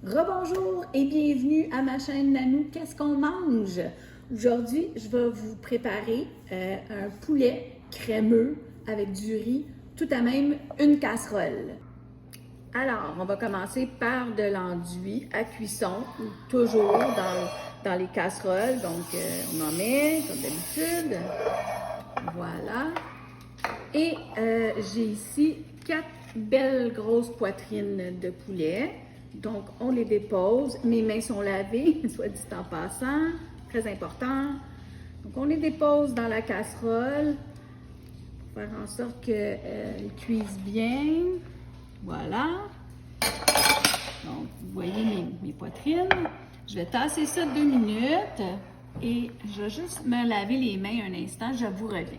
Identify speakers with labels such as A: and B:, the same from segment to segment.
A: Rebonjour et bienvenue à ma chaîne Nanou, qu'est-ce qu'on mange? Aujourd'hui, je vais vous préparer un poulet crémeux avec du riz, tout à même une casserole. Alors, on va commencer par de l'enduit à cuisson, toujours dans les casseroles. Donc, on en met comme d'habitude. Voilà. Et j'ai ici 4 belles grosses poitrines de poulet. Donc, on les dépose. Mes mains sont lavées, soit dit en passant. Très important. Donc, on les dépose dans la casserole pour faire en sorte qu'elles cuisent bien. Voilà. Donc, vous voyez mes poitrines. Je vais tasser ça 2 minutes et je vais juste me laver les mains un instant. Je vous reviens.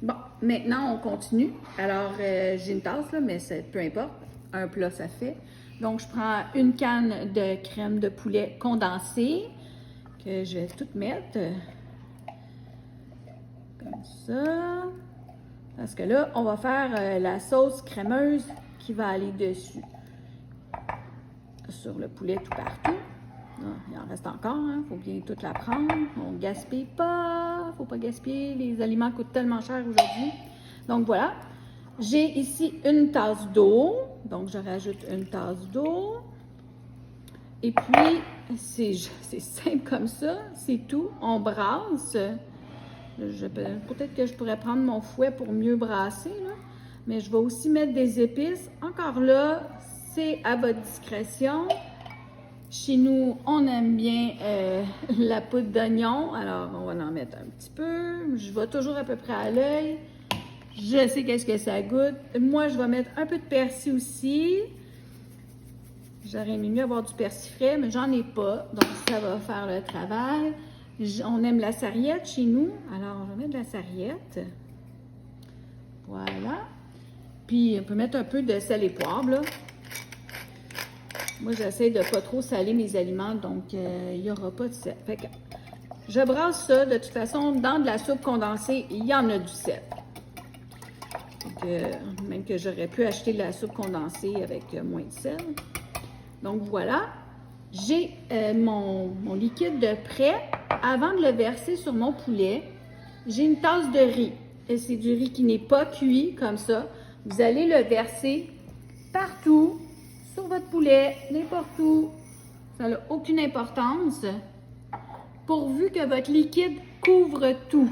A: Bon, maintenant, on continue. Alors, j'ai une tasse, là, mais peu importe. Un plat, ça fait. Donc, je prends une canne de crème de poulet condensée que je vais tout mettre comme ça. Parce que là, on va faire la sauce crémeuse qui va aller dessus. Sur le poulet tout partout. Là, il en reste encore, hein? Faut bien toute la prendre. On ne gaspille pas. Faut pas gaspiller. Les aliments coûtent tellement cher aujourd'hui. Donc, voilà. J'ai ici une tasse d'eau. Donc, je rajoute une tasse d'eau. Et puis, c'est simple comme ça. C'est tout. On brasse. Peut-être que je pourrais prendre mon fouet pour mieux brasser, là. Mais je vais aussi mettre des épices. Encore là, c'est à votre discrétion. Chez nous, on aime bien la poudre d'oignon. Alors, on va en mettre un petit peu. Je vais toujours à peu près à l'œil. Je sais qu'est-ce que ça goûte. Moi, je vais mettre un peu de persil aussi. J'aurais aimé mieux avoir du persil frais, mais j'en ai pas. Donc, ça va faire le travail. On aime la sarriette chez nous. Alors, on va mettre de la sarriette. Voilà. Puis, on peut mettre un peu de sel et poivre, là. Moi, j'essaie de pas trop saler mes aliments, donc il n'y aura pas de sel. Fait que je brasse ça. De toute façon, dans de la soupe condensée, il y en a du sel. Donc, même que j'aurais pu acheter de la soupe condensée avec moins de sel. Donc, voilà. J'ai mon liquide de prêt. Avant de le verser sur mon poulet, j'ai une tasse de riz. Et c'est du riz qui n'est pas cuit, comme ça. Vous allez le verser partout, sur votre poulet, n'importe où. Ça n'a aucune importance, pourvu que votre liquide couvre tout.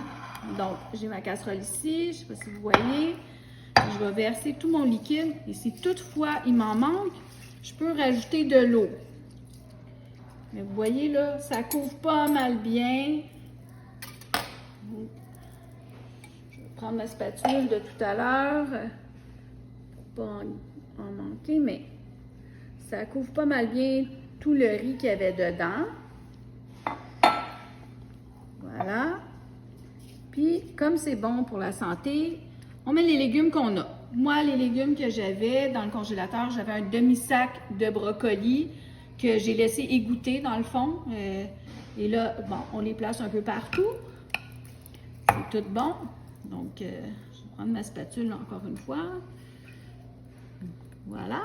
A: Donc, j'ai ma casserole ici, je ne sais pas si vous voyez. Je vais verser tout mon liquide. Et si toutefois il m'en manque, je peux rajouter de l'eau. Mais vous voyez là, ça couvre pas mal bien. Je vais prendre ma spatule de tout à l'heure pour pas en manquer, mais ça couvre pas mal bien tout le riz qu'il y avait dedans. Voilà. Puis, comme c'est bon pour la santé, on met les légumes qu'on a. Moi, les légumes que j'avais dans le congélateur, j'avais un demi-sac de brocoli que j'ai laissé égoutter dans le fond. Et là, bon, on les place un peu partout. C'est tout bon. Donc, je vais prendre ma spatule encore une fois. Voilà.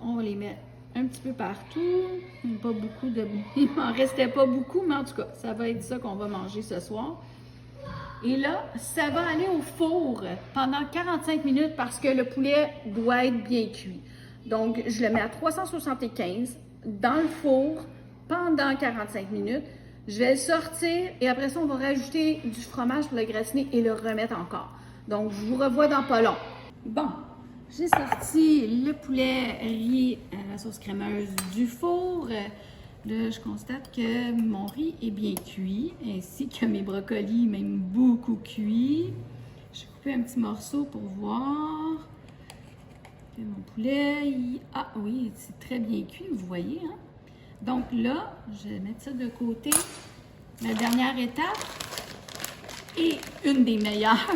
A: On va les mettre un petit peu partout. Pas beaucoup de... Il m'en restait pas beaucoup, mais en tout cas, ça va être ça qu'on va manger ce soir. Et là, ça va aller au four pendant 45 minutes parce que le poulet doit être bien cuit. Donc, je le mets à 375 dans le four pendant 45 minutes. Je vais le sortir et après ça, on va rajouter du fromage pour le gratiner et le remettre encore. Donc, je vous revois dans pas long. Bon, j'ai sorti le poulet riz à la sauce crémeuse du four. Là, je constate que mon riz est bien cuit, ainsi que mes brocolis, même beaucoup cuits. J'ai coupé un petit morceau pour voir. Et mon poulet, ah oui, c'est très bien cuit, vous voyez, hein? Donc là, je vais mettre ça de côté. La dernière étape, et une des meilleures,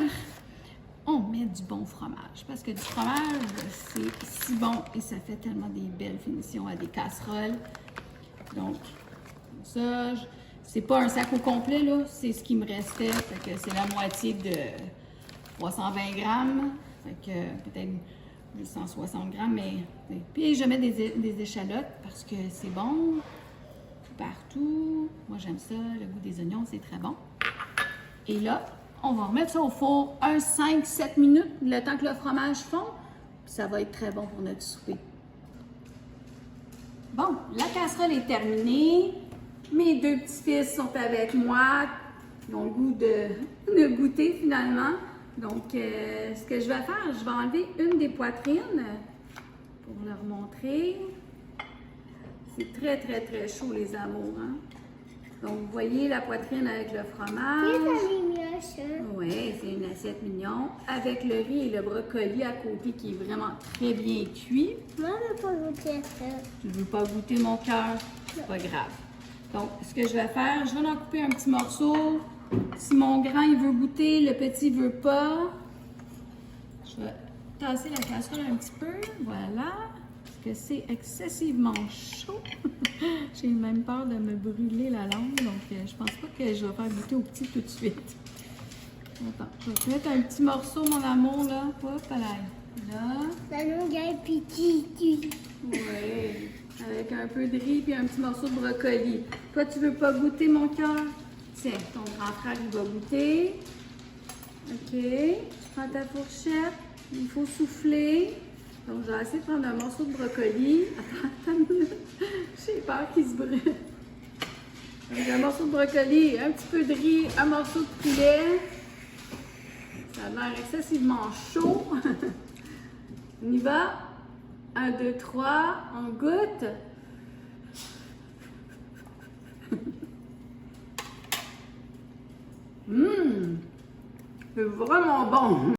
A: on met du bon fromage. Parce que du fromage, c'est si bon et ça fait tellement des belles finitions à des casseroles. Donc, ça, c'est pas un sac au complet, là. C'est ce qui me restait. Fait que c'est la moitié de 320 grammes. Fait que peut-être juste 160 grammes, mais... Puis je mets des échalotes parce que c'est bon partout. Moi, j'aime ça. Le goût des oignons, c'est très bon. Et là, on va remettre ça au four 5-7 minutes, le temps que le fromage fond. Puis ça va être très bon pour notre souper. Bon, la casserole est terminée. Mes deux petits-fils sont avec moi. Ils ont le goût de goûter finalement. Donc, ce que je vais faire, je vais enlever une des poitrines pour leur montrer. C'est très, très, très chaud, les amours. Hein? Donc, vous voyez la poitrine avec le fromage. Oui, c'est une assiette mignon. Avec le riz et le brocoli à côté qui est vraiment très bien cuit.
B: Moi, je ne veux pas goûter à ça.
A: Tu ne veux pas goûter mon cœur? C'est pas grave. Donc, ce que je vais faire, je vais en couper un petit morceau. Si mon grand, il veut goûter, le petit ne veut pas. Je vais tasser la casserole un petit peu. Voilà. Parce que c'est excessivement chaud. J'ai même peur de me brûler la langue. Donc, je pense pas que je vais faire goûter au petit tout de suite. Attends, je vais te mettre un petit morceau, mon amour, là. Hop, là.
B: La longueur petit.
A: Oui. Avec un peu de riz et un petit morceau de brocoli. Toi, tu veux pas goûter, mon cœur? Tiens, ton grand frère, il va goûter. OK. Tu prends ta fourchette. Il faut souffler. Donc, je vais essayer de prendre un morceau de brocoli. Attends une minute. J'ai peur qu'il se brûle. Donc, un morceau de brocoli, un petit peu de riz, un morceau de poulet. Ça a l'air excessivement chaud. On y va. 1, 2, 3. On goûte. C'est vraiment bon.